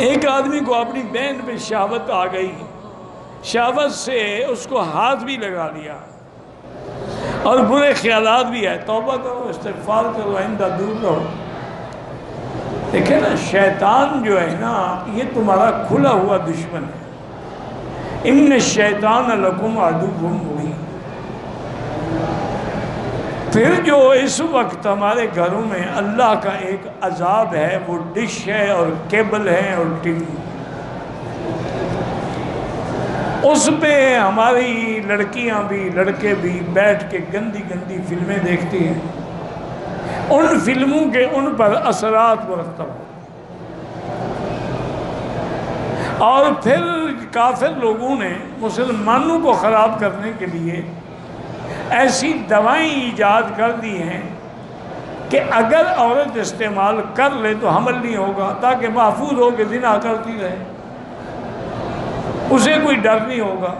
ایک آدمی کو اپنی بہن پہ شہوت آ گئی، شہوت سے اس کو ہاتھ بھی لگا لیا اور برے خیالات بھی ہے، توبہ کرو، استغفار کرو، آئندہ دور رہو۔ دیکھیں نا، شیطان جو ہے نا یہ تمہارا کھلا ہوا دشمن ہے۔ ان الشیطان لکم عدو مبین۔ پھر جو اس وقت ہمارے گھروں میں اللہ کا ایک عذاب ہے، وہ ڈش ہے اور کیبل ہے اور ٹی وی۔ اس پہ ہماری لڑکیاں بھی لڑکے بھی بیٹھ کے گندی گندی فلمیں دیکھتی ہیں، ان فلموں کے ان پر اثرات مرتب ہو، اور پھر کافر لوگوں نے مسلمانوں کو خراب کرنے کے لیے ایسی دوائیں ایجاد کر دی ہیں کہ اگر عورت استعمال کر لے تو حمل نہیں ہوگا، تاکہ محفوظ ہو کے زنا کرتی رہے، اسے کوئی ڈر نہیں ہوگا۔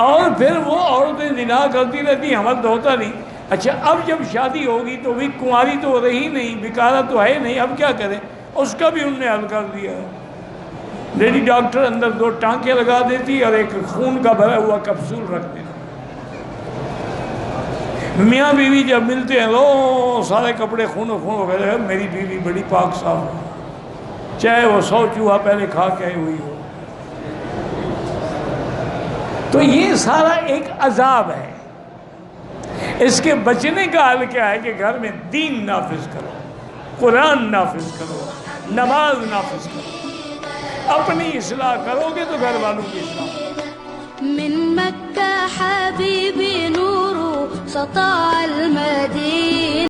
اور پھر وہ عورتیں زنا کرتی رہتی، حمل تو ہوتا نہیں۔ اچھا، اب جب شادی ہوگی تو بھی کنواری تو رہی نہیں، بیکارہ تو ہے نہیں، اب کیا کریں؟ اس کا بھی انہوں نے حل کر دیا ہے۔ لیڈی ڈاکٹر اندر 2 ٹانکے لگا دیتی اور ایک خون کا بھرا ہوا کپسول رکھ دیتی۔ میاں بیوی جب ملتے ہیں تو سارے کپڑے خون و خون ہو گئے، میری بیوی بڑی پاک صاف ہے، چاہے وہ 100 چوہا پہلے کھا کے آئی ہوئی ہو۔ تو یہ سارا ایک عذاب ہے۔ اس کے بچنے کا حل کیا ہے کہ گھر میں دین نافذ کرو، قرآن نافذ کرو، نماز نافذ کرو، اپنی اصلاح کرو گے تو گھر والوں کی اصلاح۔ من مكة حبيبي نور سطع المدينة